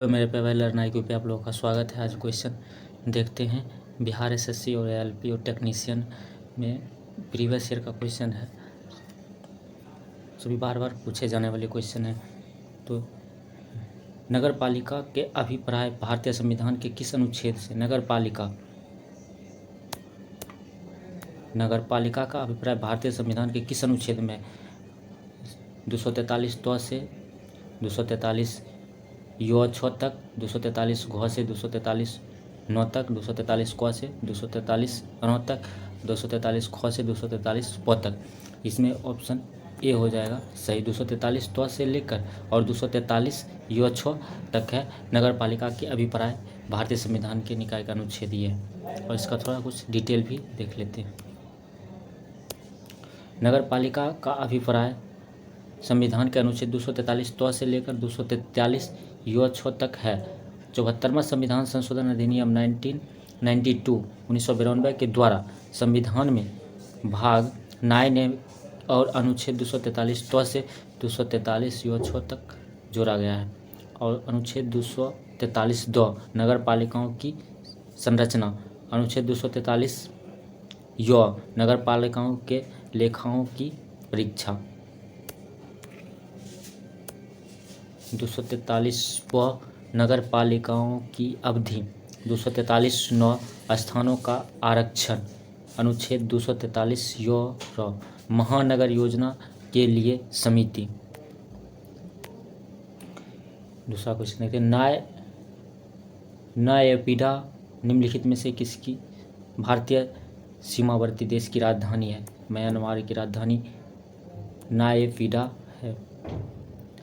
तो मेरे प्यारे लर्नाइकों पे आप लोगों का स्वागत है। आज क्वेश्चन देखते हैं। बिहार एसएससी और एलपी और टेक्नीशियन में प्रीवियस ईयर का क्वेश्चन है। सभी बार बार पूछे जाने वाले क्वेश्चन है। तो नगर पालिका के अभिप्राय भारतीय संविधान के किस अनुच्छेद से? नगर पालिका का अभिप्राय भारतीय संविधान के किस अनुच्छेद में? 243 तो से 243 यो छ तक, 243 घ से 243 नौ तक, 243 क से 243 अ तक, 243 ख से 243 प तक। इसमें ऑप्शन ए हो जाएगा सही। 243 तो से लेकर और 243 यो छ तक है नगर पालिका के अभिप्राय भारतीय संविधान के निकाय का अनुच्छेद ये है। और इसका थोड़ा कुछ डिटेल भी देख लेते हैं। नगर पालिका का अभिप्राय संविधान के अनुच्छेद 243 तो से लेकर 243 यो छ तक है। 74वां संविधान संशोधन अधिनियम 1992 के द्वारा संविधान में भाग 9 और अनुच्छेद 243 तो से 243 यो छ तक जोड़ा गया है। और अनुच्छेद 243 नगर पालिकाओं की संरचना, अनुच्छेद 243 यो नगर पालिकाओं के लेखाओं की परीक्षा, 243 नगर पालिकाओं की अवधि, 243 नौ स्थानों का आरक्षण, अनुच्छेद 243 यो महानगर योजना के लिए समिति। दूसरा क्वेश्चन देखते हैं। नायपीडा निम्नलिखित में से किसकी भारतीय सीमावर्ती देश की राजधानी है? म्यांमार की राजधानी नायपीडा है।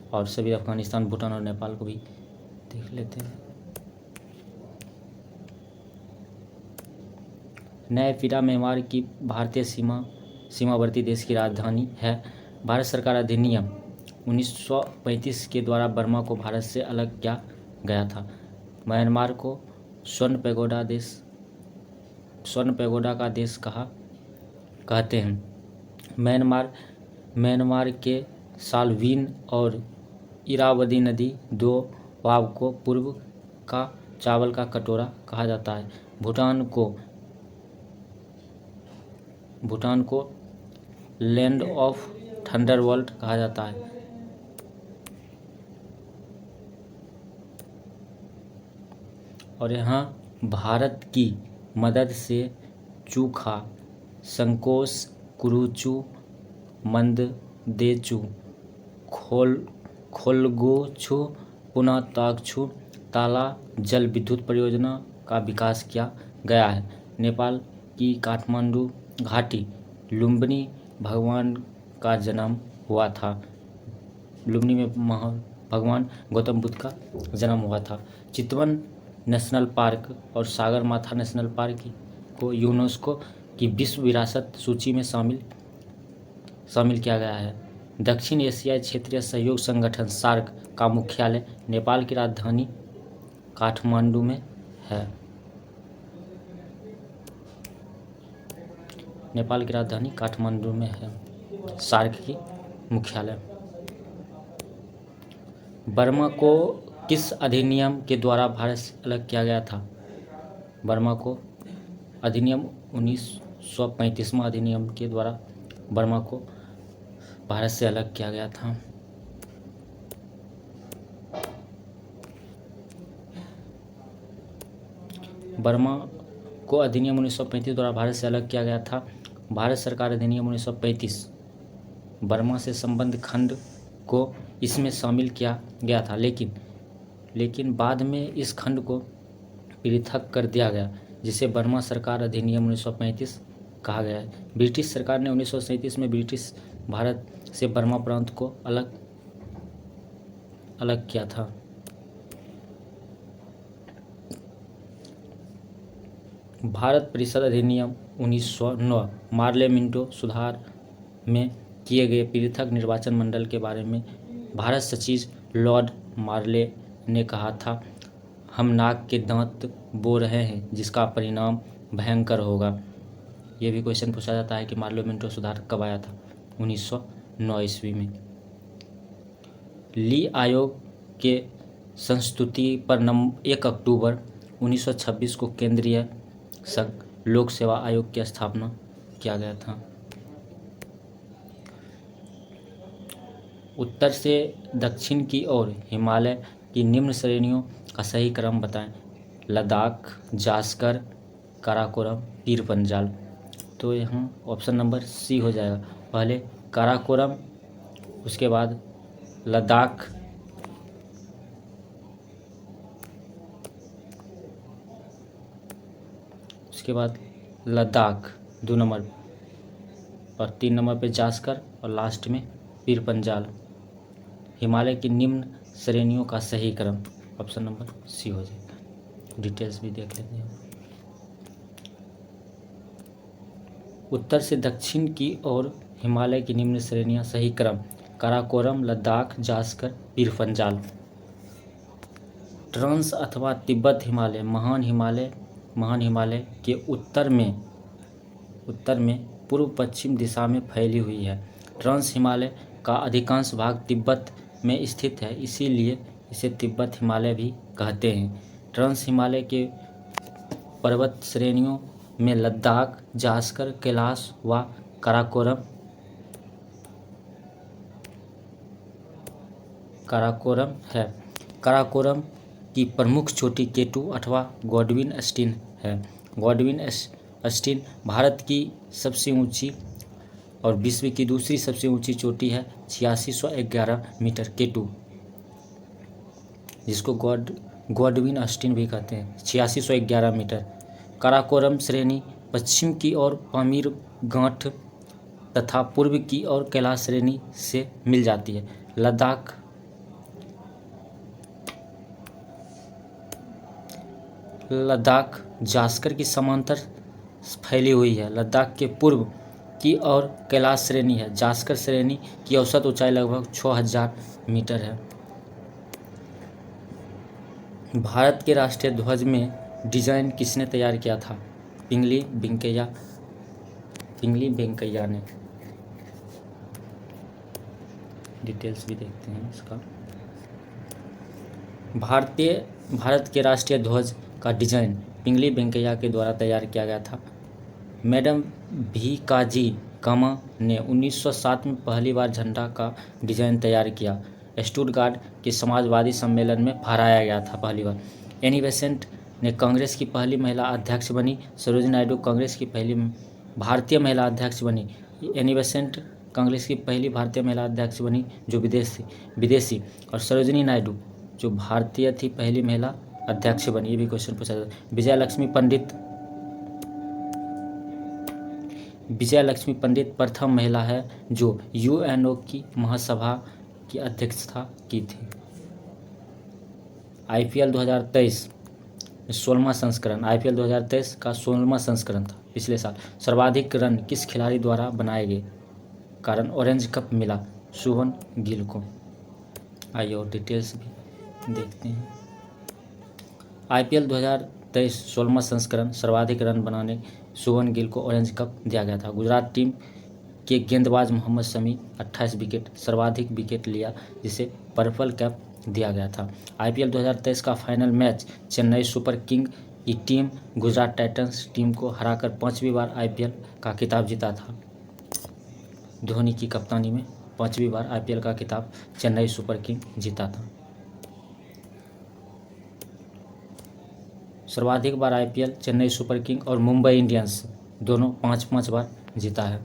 और सभी अफगानिस्तान, भूटान और नेपाल को भी देख लेते हैं। नायपीडा म्यांमार की भारतीय सीमावर्ती देश की राजधानी है। भारत सरकार अधिनियम 1935 के द्वारा बर्मा को भारत से अलग किया गया था। म्यांमार को स्वर्ण पैगोडा का देश कहते हैं। म्यांमार के साल्वीन और इरावदी नदी दो वाव को पूर्व का चावल का कटोरा कहा जाता है। भूटान को लैंड ऑफ थंडरबोल्ट कहा जाता है। और यहाँ भारत की मदद से चूखा, संकोश, कुरुचू, मंददेचू, खोलगोछू, पुनः ताकछू ताला जल विद्युत परियोजना का विकास किया गया है। नेपाल की काठमांडू घाटी लुम्बिनी भगवान का जन्म हुआ था। लुम्बिनी में भगवान गौतम बुद्ध का जन्म हुआ था। चितवन नेशनल पार्क और सागरमाथा नेशनल पार्क को यूनेस्को की विश्व विरासत सूची में शामिल किया गया है। दक्षिण एशियाई क्षेत्रीय सहयोग संगठन सार्क का मुख्यालय नेपाल की राजधानी काठमांडू में है। नेपाल की राजधानी काठमांडू में है सार्क की मुख्यालय। बर्मा को किस अधिनियम के द्वारा भारत से अलग किया गया था? बर्मा को अधिनियम 1935वां अधिनियम के द्वारा बर्मा को भारत से अलग किया गया था। बर्मा को अधिनियम 1935 द्वारा भारत से अलग किया गया था। भारत सरकार अधिनियम 1935 बर्मा से संबंध खंड को इसमें शामिल किया गया था, लेकिन बाद में इस खंड को पृथक कर दिया गया, जिसे बर्मा सरकार अधिनियम 1935 कहा गया है। ब्रिटिश सरकार ने 1937 में ब्रिटिश भारत से बर्मा प्रांत को अलग किया था। भारत परिषद अधिनियम 1909 मार्ले मिंटो सुधार में किए गए पृथक निर्वाचन मंडल के बारे में भारत सचिव लॉर्ड मार्ले ने कहा था, हम नाक के दांत बो रहे हैं जिसका परिणाम भयंकर होगा। ये भी क्वेश्चन पूछा जाता है कि मार्ले मिंटो सुधार कब आया था? 1909 ईस्वी में। ली आयोग के संस्तुति पर 1 अक्टूबर 1926 को केंद्रीय संघ लोक सेवा आयोग की स्थापना किया गया था। उत्तर से दक्षिण की ओर हिमालय की निम्न श्रेणियों का सही क्रम बताएं। लद्दाख, जास्कर, काराकोरम, पीर पंजाल। तो यहाँ ऑप्शन नंबर सी हो जाएगा। पहले काराकोरम, उसके बाद लद्दाख, उसके बाद लद्दाख 2 नंबर और 3 नंबर पे जास्कर और लास्ट में पीर पंजाल। हिमालय की निम्न श्रेणियों का सही क्रम ऑप्शन नंबर सी हो जाएगा। डिटेल्स भी देख लेते हैं। उत्तर से दक्षिण की ओर हिमालय की निम्न श्रेणियां सही क्रम काराकोरम, लद्दाख, जास्कर, पीर पंजाल। ट्रांस अथवा तिब्बत हिमालय महान हिमालय के उत्तर में पूर्व पश्चिम दिशा में फैली हुई है। ट्रांस हिमालय का अधिकांश भाग तिब्बत में स्थित है, इसीलिए इसे तिब्बत हिमालय भी कहते हैं। ट्रांस हिमालय के पर्वत श्रेणियों में लद्दाख, जास्कर, कैलाश व काराकोरम है। काराकोरम की प्रमुख चोटी केटू अथवा गॉडविन अस्टीन है। गॉडविन अस्टीन भारत की सबसे ऊंची और विश्व की दूसरी सबसे ऊंची चोटी है। 8611 मीटर केटू, जिसको गॉडविन अस्टीन भी कहते हैं, 8611 मीटर। काराकोरम श्रेणी पश्चिम की ओर पामीर गांठ तथा पूर्व की ओर कैलाश श्रेणी से मिल जाती है। लद्दाख जास्कर की समांतर फैली हुई है। लद्दाख के पूर्व की ओर कैलाश श्रेणी है। जास्कर श्रेणी की औसत ऊंचाई लगभग 6000 मीटर है। भारत के राष्ट्रीय ध्वज में डिजाइन किसने तैयार किया था? पिंगली वेंकैया ने। डिटेल्स भी देखते हैं इसका। भारत के राष्ट्रीय ध्वज का डिजाइन पिंगली वेंकैया के द्वारा तैयार किया गया था। मैडम भीकाजी कामा ने 1907 में पहली बार झंडा का डिजाइन तैयार किया। स्टुटगार्ट के समाजवादी सम्मेलन में फहराया गया था पहली बार। एनी बेसेंट ने कांग्रेस की पहली महिला अध्यक्ष बनी। सरोजिनी नायडू कांग्रेस की पहली भारतीय महिला अध्यक्ष बनी। एनी बेसेंट कांग्रेस की पहली भारतीय महिला अध्यक्ष बनी जो विदेशी और सरोजिनी नायडू जो भारतीय थी पहली महिला अध्यक्ष बनी। ये भी क्वेश्चन पूछा जाता है। विजया लक्ष्मी पंडित प्रथम महिला है जो यूएनओ की महासभा की अध्यक्षता की थी। आईपीएल 2023 16वां संस्करण, आईपीएल 2023 का 16वां संस्करण था पिछले साल। सर्वाधिक रन किस खिलाड़ी द्वारा बनाए गए? कारण ऑरेंज कप मिला शुभमन गिल को। आइए और डिटेल्स भी देखते हैं। आईपीएल 2023 16वां संस्करण सर्वाधिक रन बनाने शुभमन गिल को ऑरेंज कप दिया गया था। गुजरात टीम के गेंदबाज मोहम्मद शमी 28 विकेट सर्वाधिक विकेट लिया, जिसे पर्पल कैप दिया गया था। आईपीएल 2023 का final match Chennai super king की टीम गुजरात टाइटंस टीम को हराकर 5वीं बार आईपीएल का खिताब जीता था। धोनी की कप्तानी में 5वीं बार आईपीएल का खिताब चेन्नई सुपर किंग जीता था। सर्वाधिक बार आईपीएल चेन्नई सुपर किंग और मुंबई इंडियंस दोनों 5-5 बार जीता है।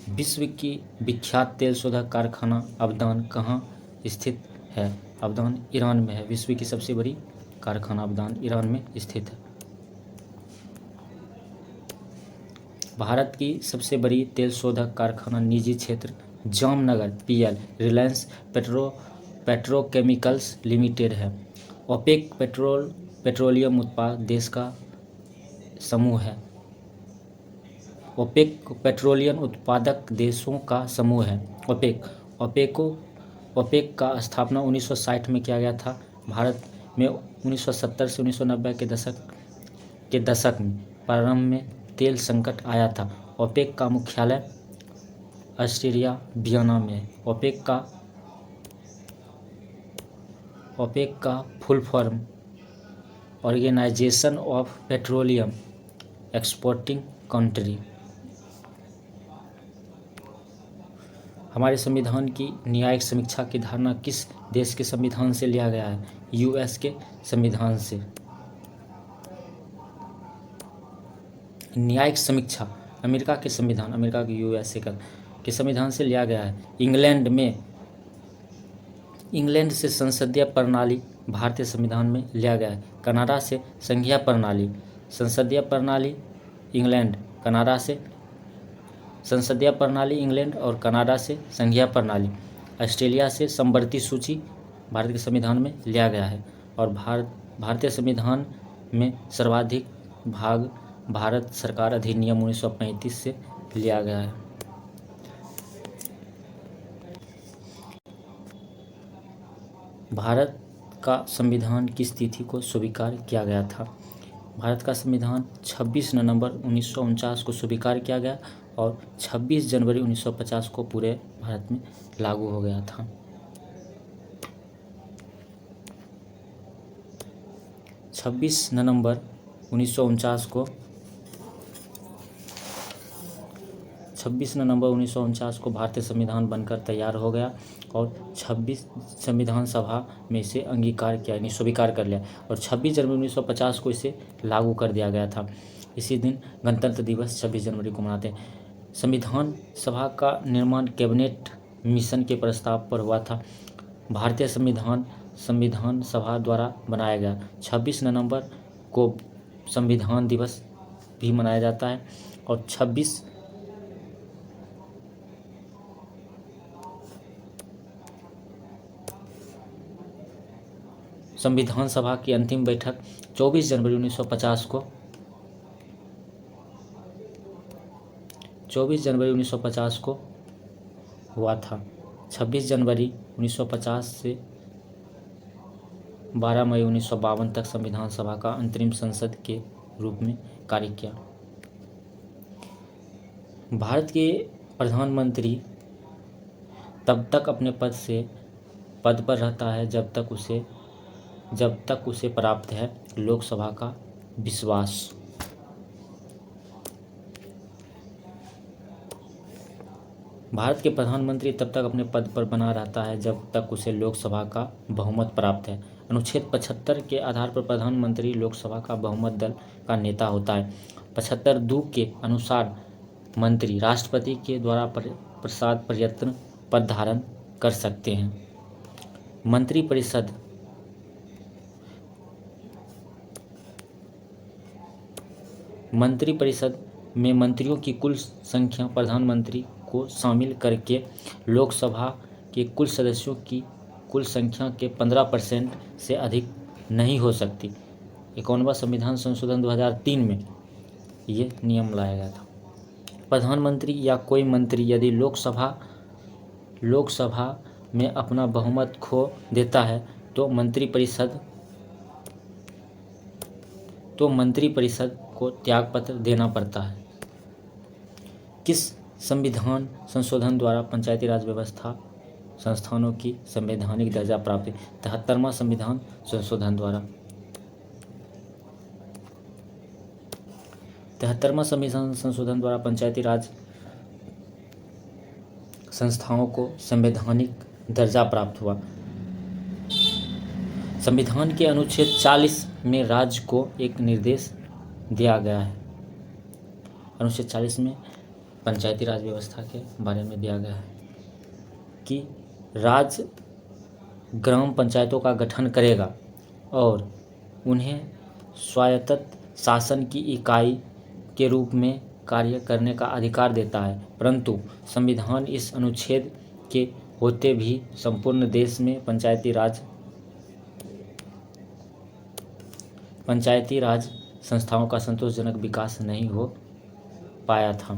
विश्व की विख्यात तेल शोधक कारखाना अबदान कहाँ स्थित है? अबदान ईरान में है। विश्व की सबसे बड़ी कारखाना अबदान ईरान में स्थित है। भारत की सबसे बड़ी तेल शोधक कारखाना निजी क्षेत्र Jamnagar PL Reliance petrochemicals limited है। ओपेक पेट्रोलियम उत्पादक देश का समूह है। ओपेक पेट्रोलियम उत्पादक देशों का समूह है। ओपेक का स्थापना 1960 में किया गया था। भारत में 1970 से 1990 के दशक में प्रारंभ में तेल संकट आया था। ओपेक का मुख्यालय ऑस्ट्रिया वियना में है। ओपेक ओपेक का full form organisation of petroleum exporting country. हमारे संविधान की न्यायिक समीक्षा की धारणा किस देश के संविधान से लिया गया है? यूएस के संविधान से। न्यायिक समीक्षा अमेरिका के संविधान, अमेरिका के यूएसए का के संविधान से लिया गया है। इंग्लैंड से संसदीय प्रणाली भारतीय संविधान में लिया गया है। कनाडा से संघीय प्रणाली, संसदीय प्रणाली इंग्लैंड, कनाडा से संसदीय प्रणाली इंग्लैंड और कनाडा से संघीय प्रणाली। ऑस्ट्रेलिया से समवर्ती सूची भारत के संविधान में लिया गया है। और भारतीय संविधान में सर्वाधिक भाग भारत सरकार अधिनियम 1935 से लिया गया है। भारत का संविधान किस तिथि को स्वीकार किया गया था? भारत का संविधान 26 नवंबर 1949 को स्वीकार किया गया और 26 जनवरी 1950 को पूरे भारत में लागू हो गया था। 26 नवंबर 1949 को भारतीय संविधान बनकर तैयार हो गया और 26 संविधान सभा में इसे अंगीकार किया, यानी स्वीकार कर लिया और 26 जनवरी 1950 को इसे लागू कर दिया गया था। इसी दिन गणतंत्र दिवस 26 जनवरी को मनाते हैं। संविधान सभा का निर्माण कैबिनेट मिशन के प्रस्ताव पर हुआ था। भारतीय संविधान सभा द्वारा बनाया गया। 26 नवंबर को संविधान दिवस भी मनाया जाता है और 26 संविधान सभा की अंतिम बैठक 24 जनवरी 1950 को हुआ था। 26 जनवरी 1950 से 12 मई 1952 तक संविधान सभा का अंतरिम संसद के रूप में कार्य किया। भारत के प्रधानमंत्री तब तक अपने पद पर रहता है जब तक उसे प्राप्त है लोकसभा का विश्वास। भारत के प्रधानमंत्री तब तक अपने पद पर बना रहता है जब तक उसे लोकसभा का बहुमत प्राप्त है। अनुच्छेद 75 के आधार पर प्रधानमंत्री लोकसभा का बहुमत दल का नेता होता है। 75(2) के अनुसार मंत्री राष्ट्रपति के द्वारा प्रसाद प्रयत्न पद धारण कर सकते हैं। मंत्रिपरिषद में मंत्रियों की कुल संख्या प्रधानमंत्री को शामिल करके लोकसभा के कुल सदस्यों की कुल संख्या के 15% से अधिक नहीं हो सकती। 51वां संविधान संशोधन 2003 में ये नियम लाया गया था। प्रधानमंत्री या कोई मंत्री यदि लोकसभा में अपना बहुमत खो देता है तो मंत्रिपरिषद को त्यागपत्र देना पड़ता है। किस संविधान संशोधन द्वारा पंचायती राज व्यवस्था संस्थानों की संवैधानिक दर्जा प्राप्त हुई? 73वां संविधान संशोधन द्वारा। 73वां संविधान संशोधन द्वारा पंचायती राज संस्थाओं को संवैधानिक दर्जा प्राप्त हुआ। संविधान के अनुच्छेद 40 में राज्य को एक निर्देश दिया गया है। अनुच्छेद 40 में पंचायती राज व्यवस्था के बारे में दिया गया है कि राज्य ग्राम पंचायतों का गठन करेगा और उन्हें स्वायत्त शासन की इकाई के रूप में कार्य करने का अधिकार देता है। परंतु संविधान इस अनुच्छेद के होते भी संपूर्ण देश में पंचायती राज संस्थाओं का संतोषजनक विकास नहीं हो पाया था।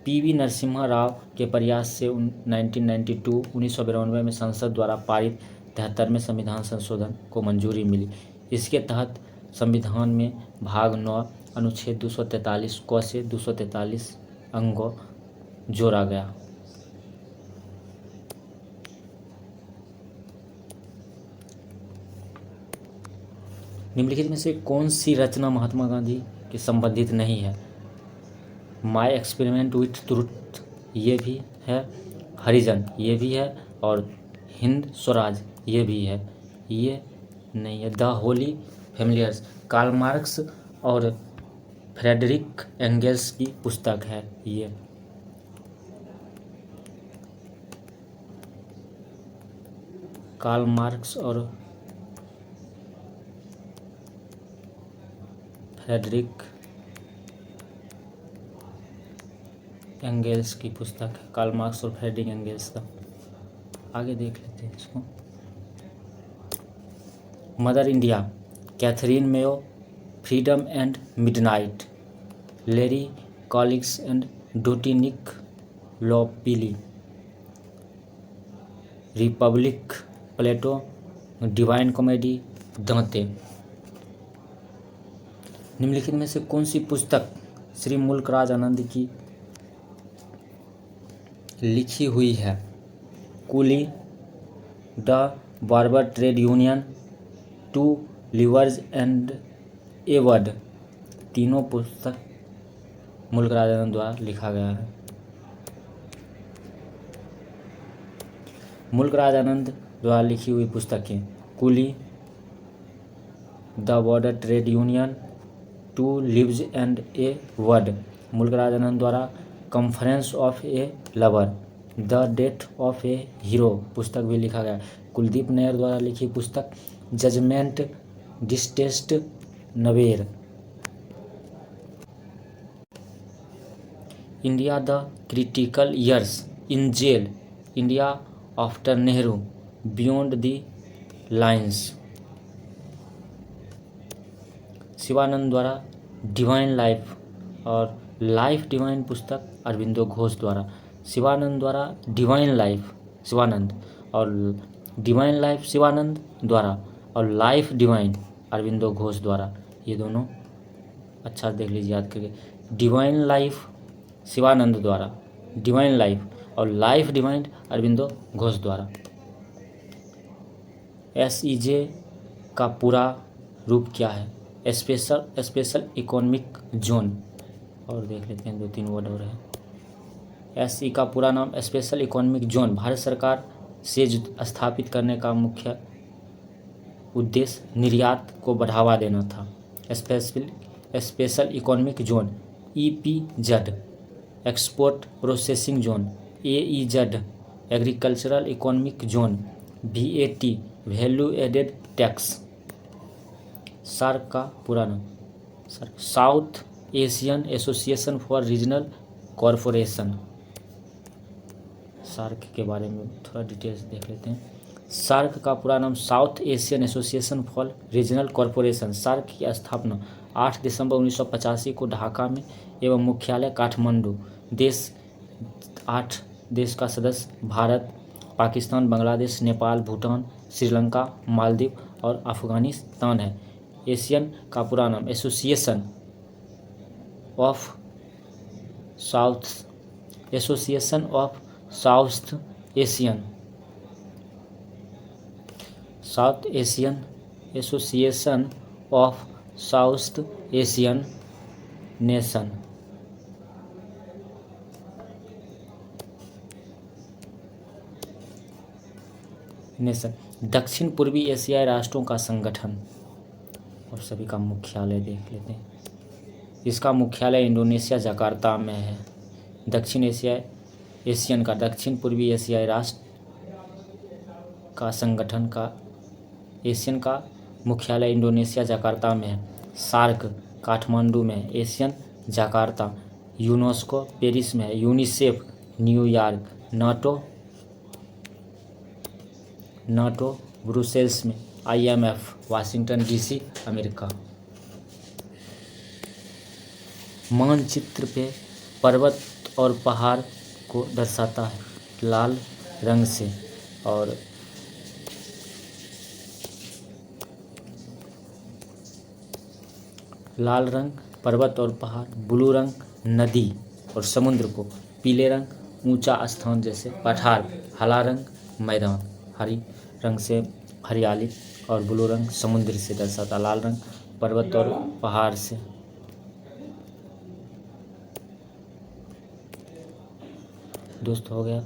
पीवी नरसिम्हा राव के प्रयास से 1992 में संसद द्वारा पारित 73वें संविधान संशोधन को मंजूरी मिली। इसके तहत संविधान में भाग 9 अनुच्छेद 243 क से 243 अंगों जोड़ा गया। निम्नलिखित में से कौन सी रचना महात्मा गांधी के संबंधित नहीं है? माय एक्सपेरिमेंट विथ ट्रुथ ये भी है, हरिजन ये भी है, और हिंद स्वराज ये भी है। ये नहीं है। The holy familiars Karl Marx और फ्रेडरिक एंगल्स की पुस्तक है ये। कार्ल मार्क्स और फ्रेडरिक एंगल्स की पुस्तक है। कार्ल मार्क्स और फ्रेडरिक एंगल्स का। आगे देख लेते हैं इसको। Mother India Katherine Mayo, freedom and midnight, Larry Collins and Dominique Lapierre, Republic Plato, Divine Comedy Dante. निम्नलिखित में से कौन सी पुस्तक श्री मुल्कराज आनंद की लिखी हुई है? Coolie, the barber trade union, to levers and a word. तीनों पुस्तक मुल्कराज आनंद द्वारा लिखा गया है। मुल्कराज आनंद द्वारा लिखी हुई पुस्तकें Coolie, the border trade union, two lives and a word. Mulk Raj Anand द्वारा conference of a lover, the death of a hero पुस्तक भी लिखा गया। कुलदीप नैयर द्वारा लिखी पुस्तक judgement distant neighbour. India the critical years in jail, India after Nehru, beyond the lines. Shivananda द्वारा divine life और लाइफ डिवाइन पुस्तक अरविंदो घोष द्वारा। शिवानंद द्वारा डिवाइन लाइफ शिवानंद और डिवाइन लाइफ शिवानंद द्वारा और लाइफ डिवाइन अरविंदो घोष द्वारा। ये दोनों अच्छा देख लीजिए याद करके। डिवाइन लाइफ शिवानंद द्वारा, डिवाइन लाइफ और लाइफ डिवाइन अरविंदो घोष द्वारा। SEJ का पूरा रूप क्या है? Special economic zone. और देख लेते हैं 2-3 वर्ड और है। SE का पूरा नाम स्पेशल इकोनॉमिक जोन भारत सरकार से स्थापित करने का मुख्य उद्देश्य निर्यात को बढ़ावा देना था। Special economic zone EPZ, export processing zone AEZ, agricultural economic zone VAT, value added tax. SAARC का पूरा नाम South Asian Association for Regional Corporation. SAARC के बारे में थोड़ा डिटेल्स देख लेते हैं। सार्क का पूरा नाम South Asian Association for Regional Corporation. SAARC की स्थापना 8 दिसंबर 1985 को ढाका में एवं मुख्यालय काठमांडू। 8 देश का सदस्य भारत, पाकिस्तान, बांग्लादेश, नेपाल, भूटान, श्रीलंका, मालदीव और अफगानिस्तान है। एशियन का पूरा नाम association of south Asian association of south Asian nation. दक्षिण पूर्वी एशियाई राष्ट्रों का संगठन और सभी का मुख्यालय देख लेते हैं। इसका मुख्यालय इंडोनेशिया जकार्ता में है। एशियन का दक्षिण पूर्वी एशियाई राष्ट्र का संगठन का एशियन का मुख्यालय इंडोनेशिया जकार्ता में है। सार्क काठमांडू में है। Asian Jakarta. यूनेस्को पेरिस में है। UNICEF New York. नाटो ब्रुसेल्स में। IMF Washington DC America. मानचित्र पे पर्वत और पहाड़ को दर्शाता है लाल रंग से, और लाल रंग पर्वत और पहाड़, ब्लू रंग नदी और समुद्र को, पीले रंग ऊंचा स्थान जैसे पठार, हरा रंग मैदान, हरी रंग से हरियाली और ब्लू रंग समुद्र से दर्शाता, लाल रंग पर्वत और पहाड़ से। दोस्त हो गया,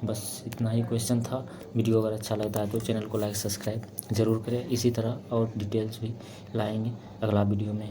बस इतना ही क्वेश्चन था। वीडियो अगर अच्छा लगता है तो चैनल को लाइक सब्सक्राइब ज़रूर करें। इसी तरह और डिटेल्स भी लाएंगे अगला वीडियो में।